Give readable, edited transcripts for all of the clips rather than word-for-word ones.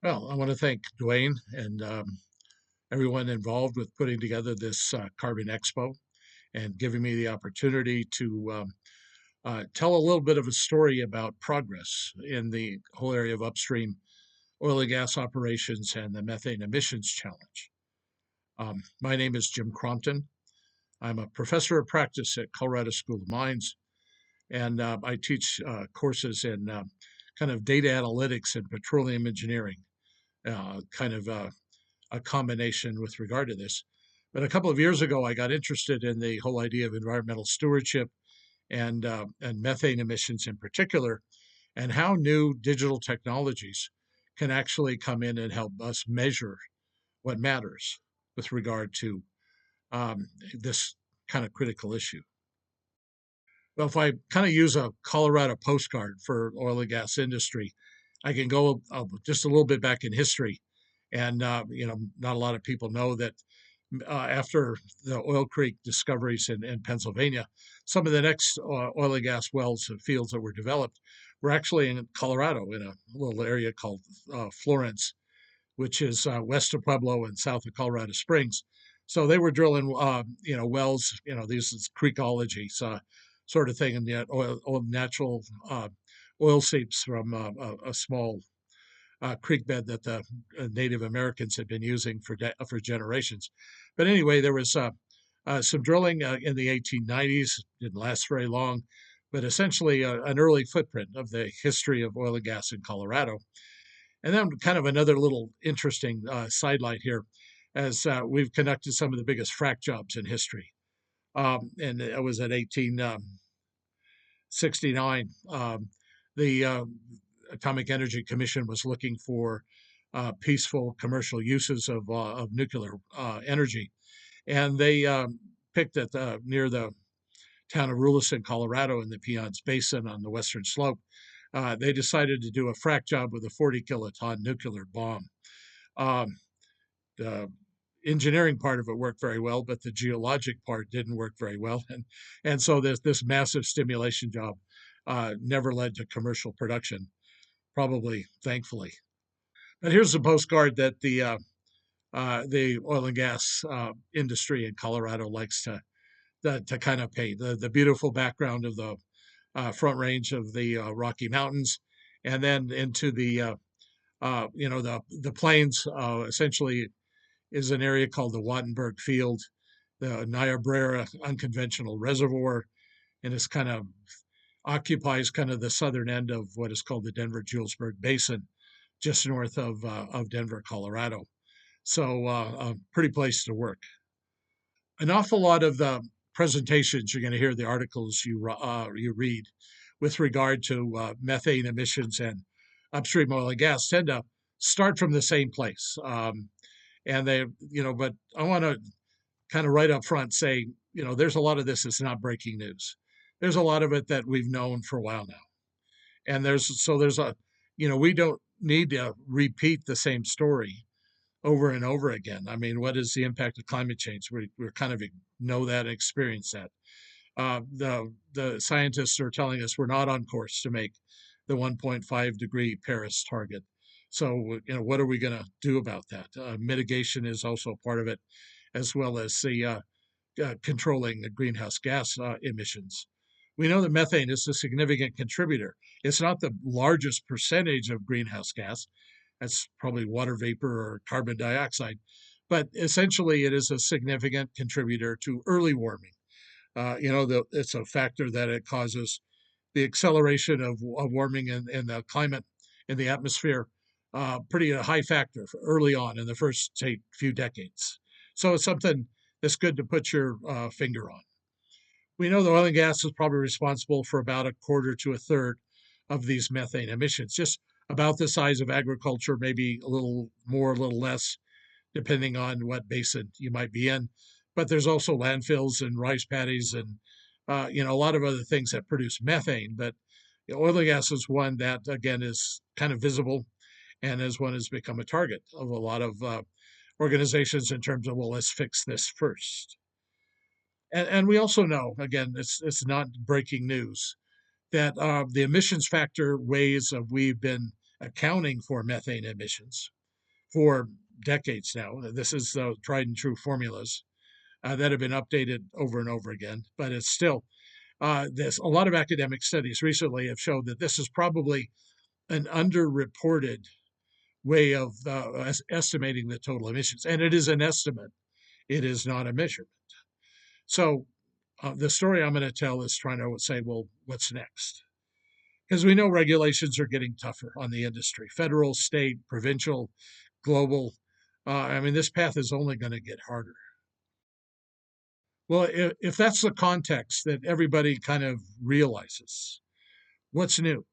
Well, I want to thank Dwayne and everyone involved with putting together this Carbon Expo and giving me the opportunity to tell a little bit of a story about progress in the whole area of upstream oil and gas operations and the methane emissions challenge. My name is Jim Crompton. I'm a professor of practice at Colorado School of Mines, and I teach courses in kind of data analytics and petroleum engineering, kind of a combination with regard to this. But a couple of years ago, I got interested in the whole idea of environmental stewardship and methane emissions in particular, and how new digital technologies can actually come in and help us measure what matters with regard to this kind of critical issue. Well, if I kind of use a Colorado postcard for oil and gas industry, I can go just a little bit back in history, and not a lot of people know that after the Oil Creek discoveries in Pennsylvania, some of the next oil and gas wells and fields that were developed were actually in Colorado, in a little area called Florence, which is west of Pueblo and south of Colorado Springs. So they were drilling, wells. These is creekology, sort of thing, and yet oil natural oil seeps from a small creek bed that the Native Americans had been using for generations. But anyway, there was some drilling in the 1890s. Didn't last very long, but essentially an early footprint of the history of oil and gas in Colorado. And then, kind of another little interesting sidelight here, as we've conducted some of the biggest frac jobs in history. And it was at 1869. The Atomic Energy Commission was looking for peaceful commercial uses of nuclear energy, and they picked at near the town of Rulison, Colorado, in the Piceance Basin on the western slope. They decided to do a frac job with a 40 kiloton nuclear bomb. Um, the engineering part of it worked very well, but the geologic part didn't work very well, and so this massive stimulation job never led to commercial production, probably thankfully. But here's a postcard that the oil and gas industry in Colorado likes to kind of paint the beautiful background of the front range of the Rocky Mountains, and then into the plains. Essentially, is an area called the Wattenberg Field, the Niobrara Unconventional Reservoir, and it's kind of occupies kind of the southern end of what is called the Denver-Julesburg Basin, just north of Denver, Colorado. So a pretty place to work. An awful lot of the presentations you're going to hear, the articles you read with regard to methane emissions and upstream oil and gas tend to start from the same place. And but I want to kind of right up front say, there's a lot of this that's not breaking news. There's a lot of it that we've known for a while now. And there's we don't need to repeat the same story over and over again. I mean, what is the impact of climate change? We're kind of know that and experience that. The scientists are telling us we're not on course to make the 1.5-degree Paris target. So, what are we going to do about that? Mitigation is also part of it, as well as the controlling the greenhouse gas emissions. We know that methane is a significant contributor. It's not the largest percentage of greenhouse gas. That's probably water vapor or carbon dioxide, but essentially it is a significant contributor to early warming. It's a factor that it causes the acceleration of warming in the climate in the atmosphere, pretty a high factor early on in the first, say, few decades. So it's something that's good to put your finger on. We know the oil and gas is probably responsible for about a quarter to a third of these methane emissions, just about the size of agriculture, maybe a little more, a little less, depending on what basin you might be in. But there's also landfills and rice paddies and a lot of other things that produce methane. But oil and gas is one that, again, is kind of visible and as one has become a target of a lot of organizations in terms of, well, let's fix this first. And we also know, again, it's not breaking news, that the emissions factor ways of we've been accounting for methane emissions for decades now. This is tried and true formulas that have been updated over and over again, but it's still this. A lot of academic studies recently have shown that this is probably an underreported way of estimating the total emissions, and it is an estimate. It is not a measurement. So the story I'm going to tell is trying to say, well, what's next? Because we know regulations are getting tougher on the industry, federal, state, provincial, global. I mean, this path is only going to get harder. Well, if that's the context that everybody kind of realizes, what's new?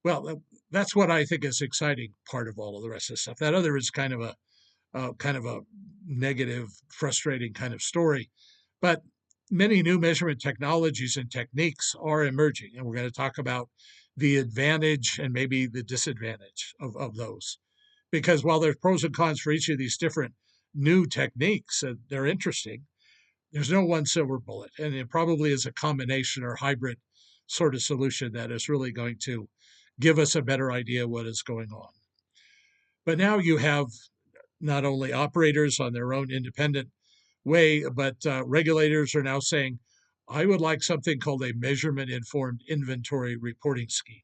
Well, that's what I think is exciting part of all of the rest of the stuff. That other is kind of a negative, frustrating kind of story. But many new measurement technologies and techniques are emerging, and we're going to talk about the advantage and maybe the disadvantage of those. Because while there's pros and cons for each of these different new techniques, they're interesting, there's no one silver bullet. And it probably is a combination or hybrid sort of solution that is really going to give us a better idea what is going on. But now you have not only operators on their own independent way, but regulators are now saying, I would like something called a measurement informed inventory reporting scheme.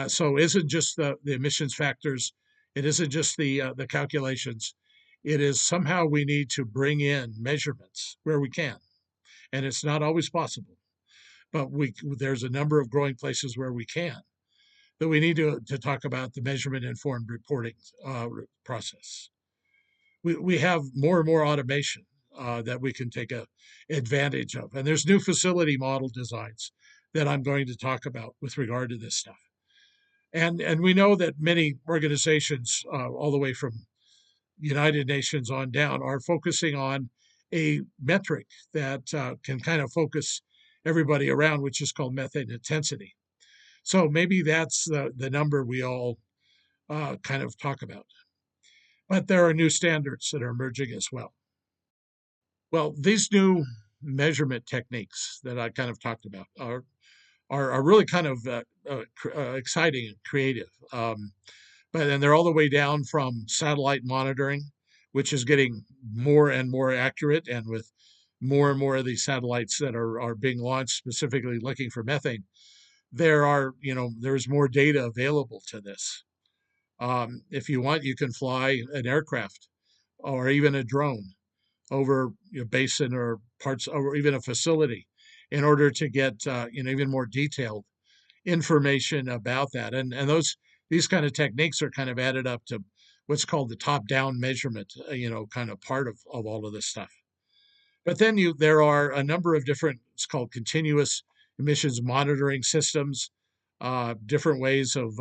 So it isn't just the emissions factors, it isn't just the calculations. It is somehow we need to bring in measurements where we can, and it's not always possible. But there's a number of growing places where we can. But we need to talk about the measurement informed reporting process. We have more and more automation that we can take advantage of. And there's new facility model designs that I'm going to talk about with regard to this stuff. And we know that many organizations, all the way from United Nations on down, are focusing on a metric that can kind of focus everybody around, which is called methane intensity. So maybe that's the number we all kind of talk about. But there are new standards that are emerging as well. Well, these new measurement techniques that I kind of talked about are really kind of exciting and creative. And they're all the way down from satellite monitoring, which is getting more and more accurate, and with more and more of these satellites that are being launched specifically looking for methane, there's more data available to this. If you want, you can fly an aircraft or even a drone over a basin or parts or even a facility in order to get even more detailed information about that. And these kind of techniques are kind of added up to what's called the top-down measurement, kind of part of all of this stuff. But then there are a number of different, it's called continuous emissions monitoring systems, different ways of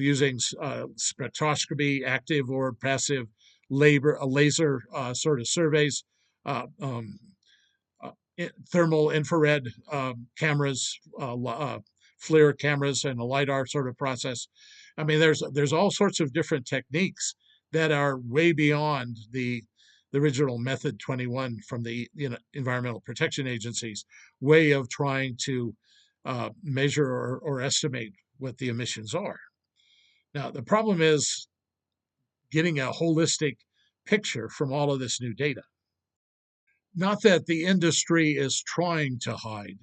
using spectroscopy, active or passive laser sort of surveys, uh, um, thermal infrared cameras, FLIR cameras, and a LiDAR sort of process. I mean, there's all sorts of different techniques that are way beyond the original Method 21 from the Environmental Protection Agency's way of trying to measure or estimate what the emissions are. Now, the problem is getting a holistic picture from all of this new data. Not that the industry is trying to hide,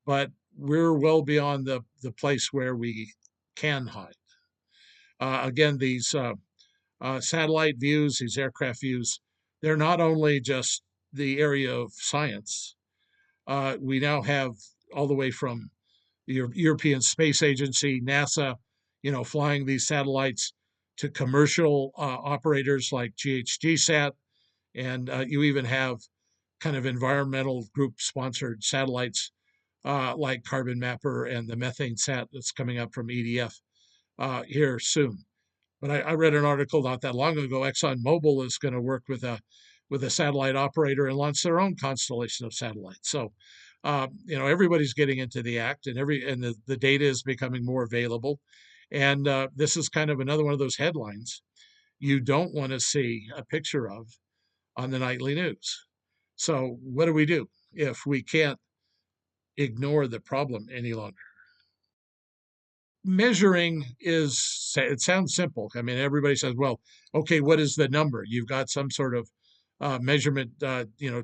but we're well beyond the place where we can hide. Again, these satellite views, these aircraft views, they're not only just the area of science. We now have all the way from the European Space Agency, NASA, flying these satellites to commercial operators like GHGSat, and you even have kind of environmental group sponsored satellites like Carbon Mapper and the Methane Sat that's coming up from EDF here soon. But I read an article not that long ago. ExxonMobil is going to work with a satellite operator and launch their own constellation of satellites. So, everybody's getting into the act, and the data is becoming more available. And this is kind of another one of those headlines you don't want to see a picture of on the nightly news. So, what do we do if we can't ignore the problem any longer? Measuring it sounds simple. I mean, everybody says, well, okay, what is the number? You've got some sort of measurement,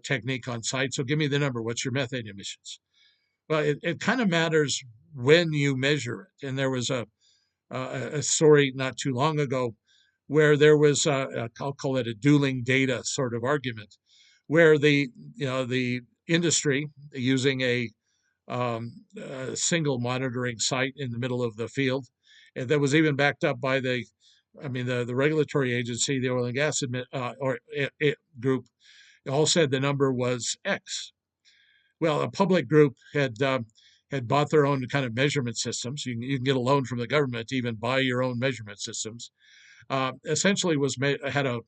technique on site. So give me the number. What's your methane emissions? Well, it kind of matters when you measure it. And there was a story not too long ago where there was I'll call it a dueling data sort of argument, where the industry using a single monitoring site in the middle of the field, and that was even backed up by the regulatory agency, the oil and gas group, all said the number was X. Well, a public group had bought their own kind of measurement systems. You can get a loan from the government to even buy your own measurement systems. Essentially, had a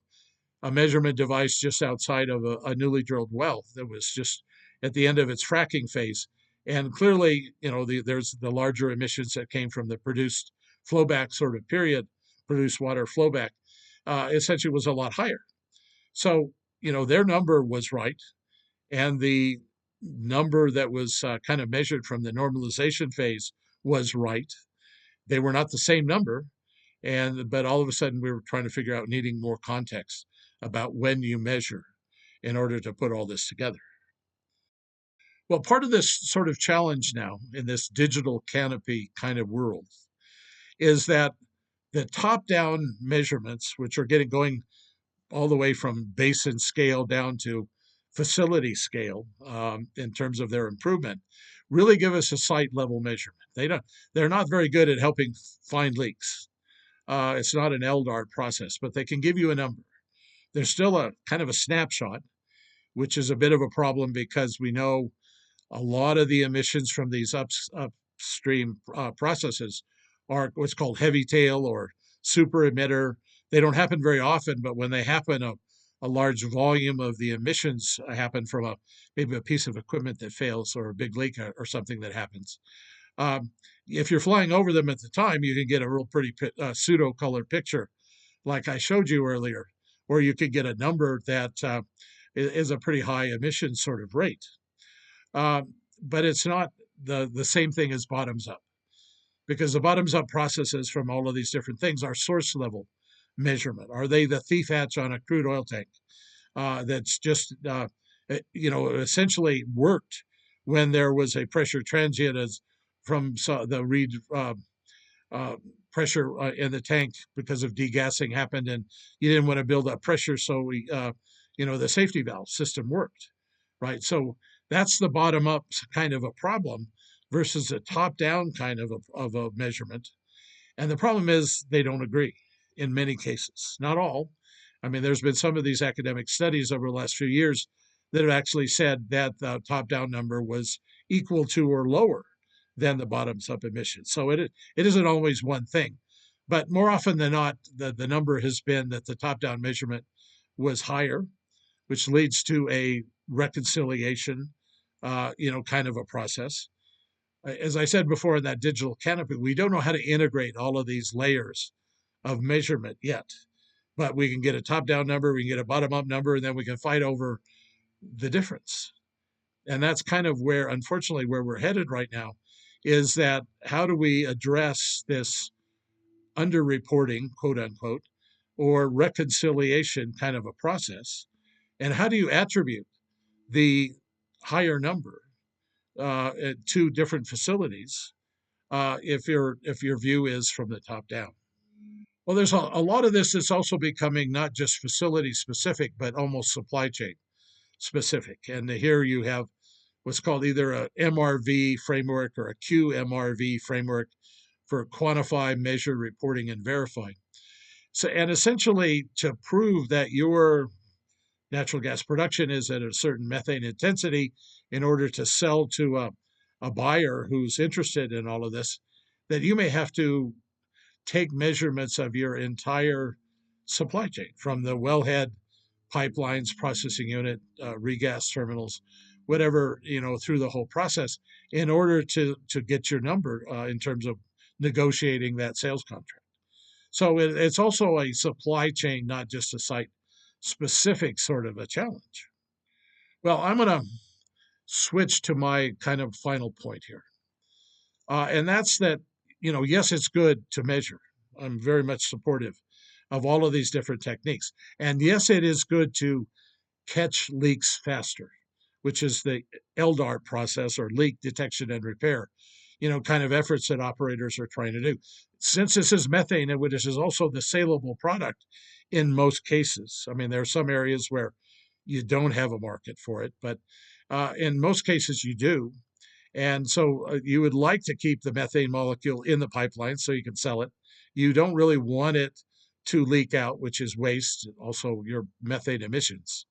measurement device just outside of a newly drilled well that was just at the end of its fracking phase. And clearly, there's the larger emissions that came from the produced flowback sort of period, produced water flowback, essentially was a lot higher. So, their number was right. And the number that was kind of measured from the normalization phase was right. They were not the same number, but all of a sudden we were trying to figure out needing more context about when you measure in order to put all this together. Well, part of this sort of challenge now in this digital canopy kind of world is that the top-down measurements, which are going all the way from basin scale down to facility scale in terms of their improvement, really give us a site level measurement. They're not very good at helping find leaks. It's not an LDAR process, but they can give you a number. There's still a kind of a snapshot, which is a bit of a problem because we know a lot of the emissions from these upstream processes are what's called heavy tail or super emitter. They don't happen very often, but when they happen, a large volume of the emissions happen from maybe a piece of equipment that fails or a big leak or something that happens. If you're flying over them at the time, you can get a real pretty pseudo colored picture like I showed you earlier, or you could get a number that is a pretty high emission sort of rate. But it's not the same thing as bottoms up, because the bottoms up processes from all of these different things are source level measurement. Are they the thief hatch on a crude oil tank that's just essentially worked when there was a pressure transient as from the read pressure in the tank because of degassing happened, and you didn't want to build up pressure, so the safety valve system worked, right? So that's the bottom up kind of a problem versus a top down kind of a measurement. And the problem is they don't agree in many cases, not all. I mean, there's been some of these academic studies over the last few years that have actually said that the top down number was equal to or lower than the bottoms up emissions. So it isn't always one thing. But more often than not, the number has been that the top down measurement was higher, which leads to a reconciliation, kind of a process. As I said before in that digital canopy, we don't know how to integrate all of these layers of measurement yet. But we can get a top down number, we can get a bottom up number, and then we can fight over the difference. And that's kind of where, unfortunately, where we're headed right now is that how do we address this underreporting, quote unquote, or reconciliation kind of a process? And how do you attribute the higher number to different facilities if your view is from the top down? Well, there's a lot of this that's also becoming not just facility specific, but almost supply chain specific. And here you have what's called either a MRV framework or a QMRV framework for quantify, measure, reporting, and verify. So, and essentially to prove that your natural gas production is at a certain methane intensity in order to sell to a buyer who's interested in all of this, that you may have to take measurements of your entire supply chain from the wellhead, pipelines, processing unit, regas terminals, whatever, through the whole process in order to get your number in terms of negotiating that sales contract. So it's also a supply chain, not just a site specific sort of a challenge. Well, I'm going to switch to my kind of final point here. And that's that yes, it's good to measure. I'm very much supportive of all of these different techniques. And yes, it is good to catch leaks faster, which is the LDAR process, or leak detection and repair, kind of efforts that operators are trying to do. Since this is methane, and which is also the saleable product in most cases. I mean, there are some areas where you don't have a market for it, but in most cases you do. And so you would like to keep the methane molecule in the pipeline so you can sell it. You don't really want it to leak out, which is waste, also your methane emissions.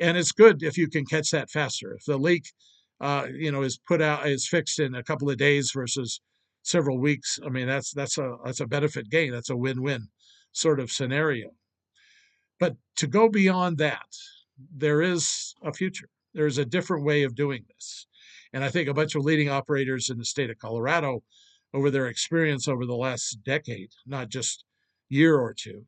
And it's good if you can catch that faster. If the leak, is put out, is fixed in a couple of days versus several weeks. I mean, that's a benefit gain. That's a win-win sort of scenario. But to go beyond that, there is a future. There's a different way of doing this. And I think a bunch of leading operators in the state of Colorado, over their experience over the last decade, not just year or two,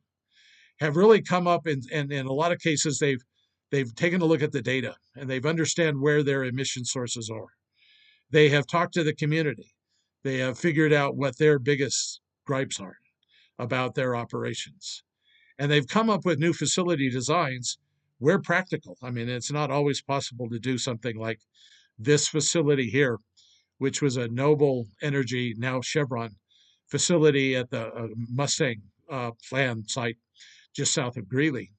have really come up, and in a lot of cases they've taken a look at the data and they've understand where their emission sources are. They have talked to the community. They have figured out what their biggest gripes are about their operations. And they've come up with new facility designs where practical. I mean, it's not always possible to do something like this facility here, which was a Noble Energy, now Chevron, facility at the Mustang plant site just south of Greeley.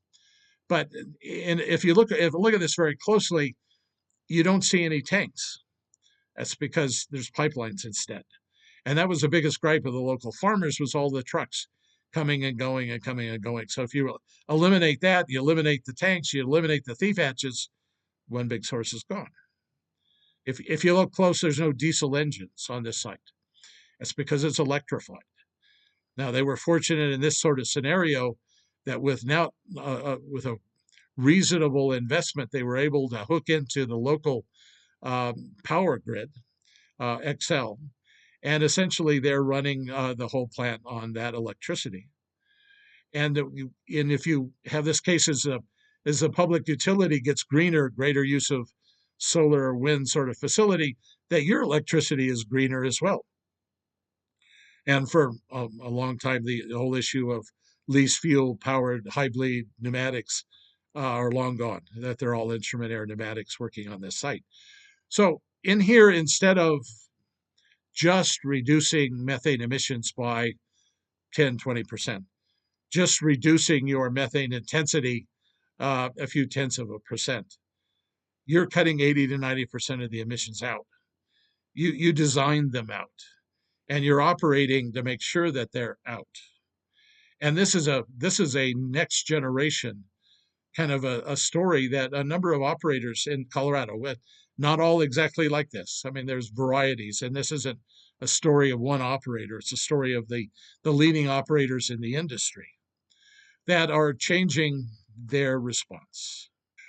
But if you look at this very closely, you don't see any tanks. That's because there's pipelines instead. And that was the biggest gripe of the local farmers, was all the trucks coming and going and coming and going. So if you eliminate that, you eliminate the tanks, you eliminate the thief hatches, one big source is gone. If you look close, there's no diesel engines on this site. That's because it's electrified. Now, they were fortunate in this sort of scenario that with a reasonable investment, they were able to hook into the local power grid, XL, and essentially they're running the whole plant on that electricity. And if you have this case as the public utility gets greener, greater use of solar or wind sort of facility, that your electricity is greener as well. And for a long time, the whole issue of least fuel powered high bleed pneumatics are long gone, that they're all instrument air pneumatics working on this site. So in here, instead of just reducing methane emissions by 10, 20%, just reducing your methane intensity a few tenths of a percent, you're cutting 80 to 90% of the emissions out. You designed them out, and you're operating to make sure that they're out. And this is a next generation kind of a story that a number of operators in Colorado, with not all exactly like this. I mean, there's varieties, and this isn't a story of one operator. It's a story of the leading operators in the industry that are changing their response.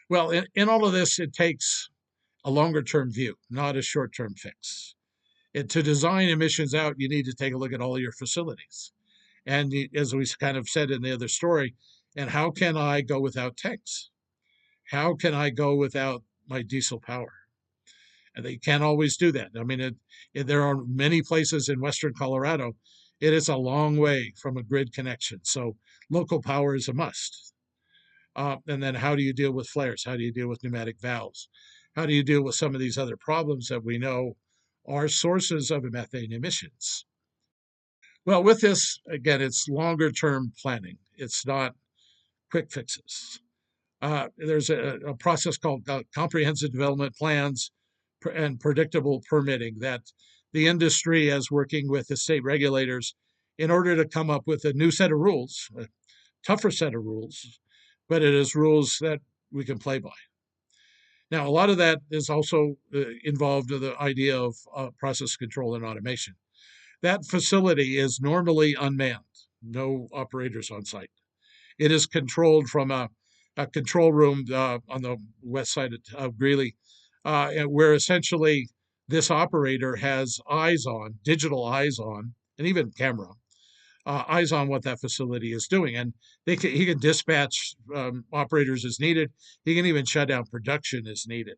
Well, in all of this, it takes a longer term view, not a short term fix. To design emissions out, you need to take a look at all your facilities. And as we kind of said in the other story, and how can I go without tanks? How can I go without my diesel power? And they can't always do that. I mean, there are many places in Western Colorado. It is a long way from a grid connection. So local power is a must. And then how do you deal with flares? How do you deal with pneumatic valves? How do you deal with some of these other problems that we know are sources of methane emissions? Well, with this, again, it's longer term planning. It's not quick fixes. There's a process called comprehensive development plans and predictable permitting that the industry is working with the state regulators in order to come up with a new set of rules, a tougher set of rules, but it is rules that we can play by. Now, a lot of that is also involved in the idea of process control and automation. That facility is normally unmanned, no operators on site. It is controlled from a control room on the west side of Greeley, where essentially this operator has eyes on, digital eyes on, and even camera eyes on what that facility is doing. And he can dispatch operators as needed. He can even shut down production as needed.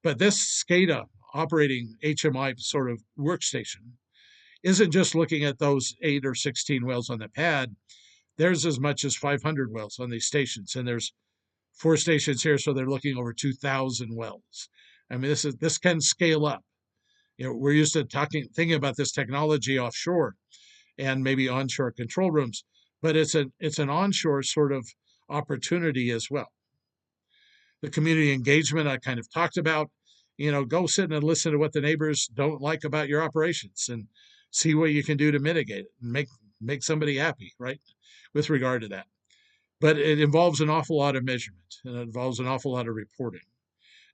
But this SCADA operating HMI sort of workstation isn't just looking at those 8 or 16 wells on the pad. There's as much as 500 wells on these stations, and there's 4 stations here, so they're looking over 2,000 wells. I mean, this can scale up. We're used to thinking about this technology offshore and maybe onshore control rooms, but it's an onshore sort of opportunity as well. The community engagement I kind of talked about. Go sit and listen to what the neighbors don't like about your operations and see what you can do to mitigate it and make somebody happy, right? With regard to that. But it involves an awful lot of measurement, and it involves an awful lot of reporting,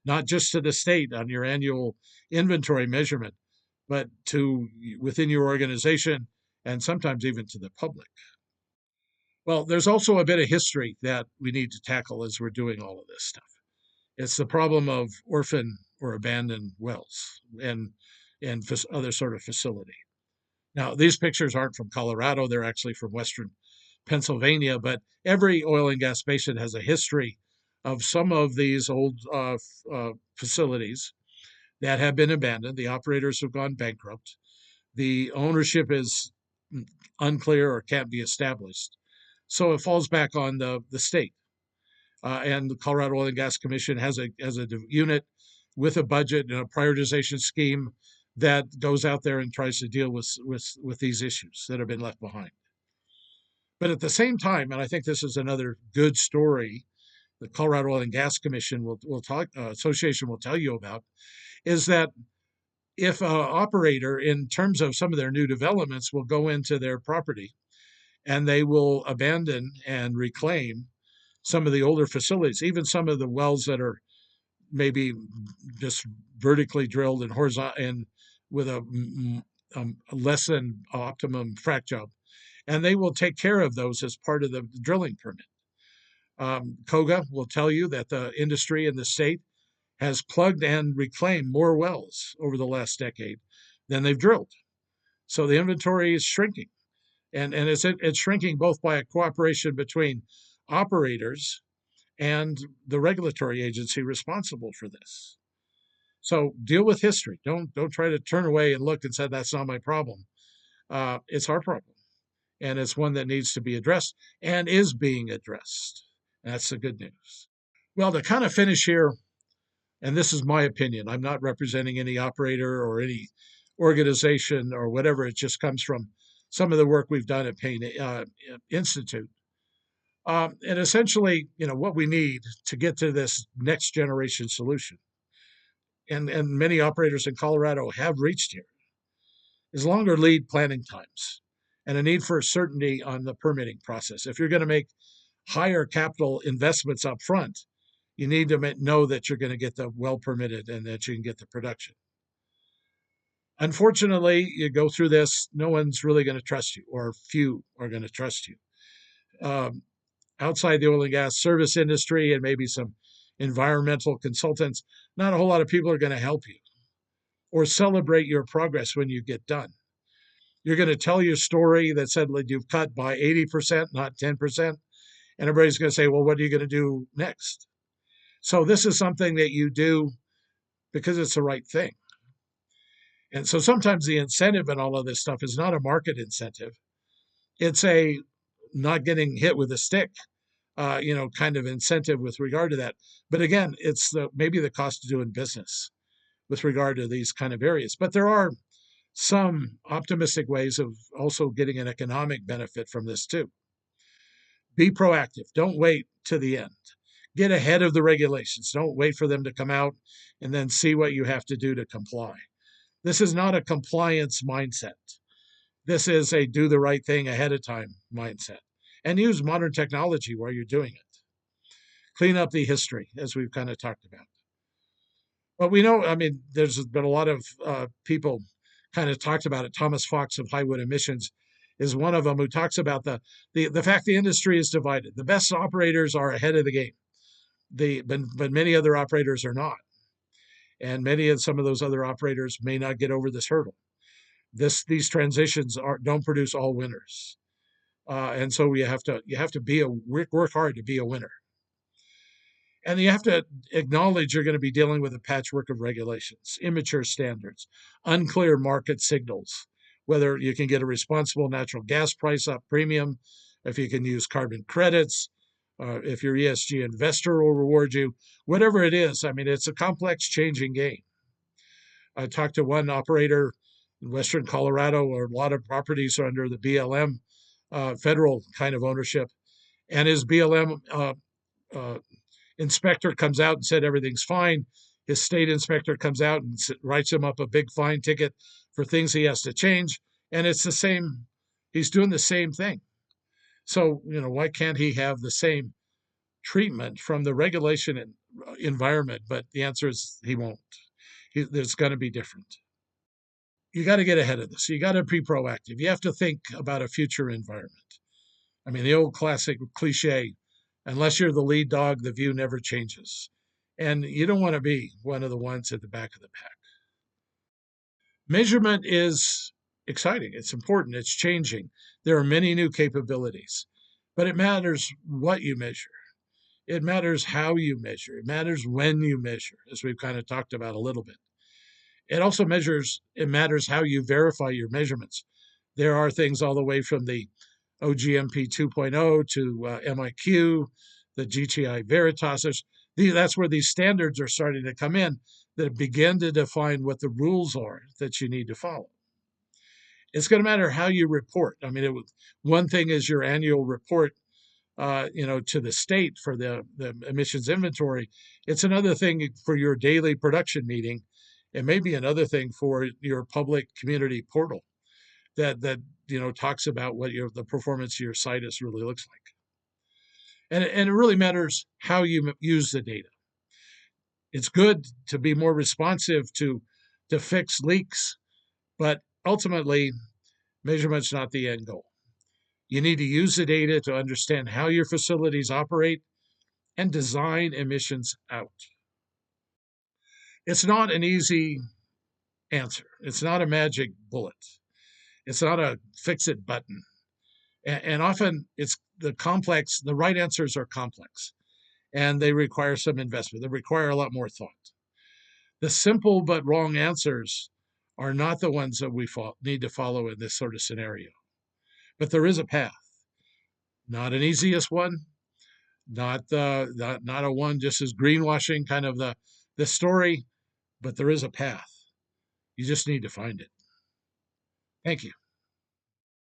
not just to the state on your annual inventory measurement, but to within your organization and sometimes even to the public. Well, there's also a bit of history that we need to tackle as we're doing all of this stuff. It's the problem of orphan or abandoned wells and other sort of facility. Now, these pictures aren't from Colorado; they're actually from Western Pennsylvania. But every oil and gas basin has a history of some of these old facilities that have been abandoned. The operators have gone bankrupt. The ownership is unclear or can't be established. So it falls back on the state. And the Colorado Oil and Gas Commission has a unit with a budget and a prioritization scheme that goes out there and tries to deal with these issues that have been left behind. But at the same time, and I think this is another good story the Colorado Oil and Gas Commission association will tell you about, is that if an operator, in terms of some of their new developments, will go into their property and they will abandon and reclaim some of the older facilities, even some of the wells that are maybe just vertically drilled and horizontal and with a less than optimum frac job, and they will take care of those as part of the drilling permit. COGA will tell you that the industry in the state has plugged and reclaimed more wells over the last decade than they've drilled. So the inventory is shrinking. And it's shrinking both by a cooperation between operators and the regulatory agency responsible for this. So deal with history. Don't try to turn away and look and say that's not my problem. It's our problem, and it's one that needs to be addressed and is being addressed. That's the good news. Well, to kind of finish here, and this is my opinion. I'm not representing any operator or any organization or whatever. It just comes from some of the work we've done at Payne Institute. And essentially, what we need to get to this next generation solution, and many operators in Colorado have reached here, is longer lead planning times and a need for certainty on the permitting process. If you're going to make higher capital investments up front, you need to know that you're going to get the well permitted and that you can get the production. Unfortunately, you go through this, no one's really going to trust you, or few are going to trust you. Outside the oil and gas service industry and maybe some environmental consultants, not a whole lot of people are going to help you or celebrate your progress when you get done. You're going to tell your story that suddenly you've cut by 80%, not 10%, and everybody's going to say, well, what are you going to do next? So this is something that you do because it's the right thing. And so sometimes the incentive in all of this stuff is not a market incentive. It's a not getting hit with a stick, kind of incentive with regard to that. But again, it's maybe the cost of doing business with regard to these kind of areas. But there are some optimistic ways of also getting an economic benefit from this too. Be proactive. Don't wait to the end. Get ahead of the regulations. Don't wait for them to come out and then see what you have to do to comply. This is not a compliance mindset. This is a do the right thing ahead of time mindset. And use modern technology while you're doing it. Clean up the history, as we've kind of talked about. But we know, there's been a lot of people kind of talked about it. Thomas Fox of Highwood Emissions is one of them who talks about the fact the industry is divided. The best operators are ahead of the game. But many other operators are not. And some of those other operators may not get over this hurdle. These transitions don't produce all winners. And so you have to work hard to be a winner. And you have to acknowledge you're going to be dealing with a patchwork of regulations, immature standards, unclear market signals, whether you can get a responsible natural gas price up premium, if you can use carbon credits, if your ESG investor will reward you, whatever it is. I mean, it's a complex, changing game. I talked to one operator in Western Colorado where a lot of properties are under the BLM federal kind of ownership. And his BLM uh, inspector comes out and said everything's fine. His state inspector comes out and writes him up a big fine ticket for things he has to change. And it's the same, he's doing the same thing. So, why can't he have the same treatment from the regulation and environment? But the answer is he won't. There's going to be different. You got to get ahead of this. You got to be proactive. You have to think about a future environment. I mean, the old classic cliche, unless you're the lead dog, the view never changes. And you don't want to be one of the ones at the back of the pack. Measurement is exciting. It's important. It's changing. There are many new capabilities, but it matters what you measure. It matters how you measure. It matters when you measure, as we've kind of talked about a little bit. It matters how you verify your measurements. There are things all the way from the OGMP 2.0 to MIQ, the GTI Veritas. That's where these standards are starting to come in that begin to define what the rules are that you need to follow. It's going to matter how you report. I mean, one thing is your annual report, to the state for the emissions inventory. It's another thing for your daily production meeting. It may be another thing for your public community portal that talks about what the performance of your site really looks like. And it really matters how you use the data. It's good to be more responsive to fix leaks, but ultimately, measurement's not the end goal. You need to use the data to understand how your facilities operate and design emissions out. It's not an easy answer. It's not a magic bullet. It's not a fix-it button. And often it's the right answers are complex, and they require some investment. They require a lot more thought. The simple but wrong answers are not the ones that we need to follow in this sort of scenario. But there is a path. Not an easiest one, not a one just as greenwashing kind of the story, but there is a path. You just need to find it. Thank you.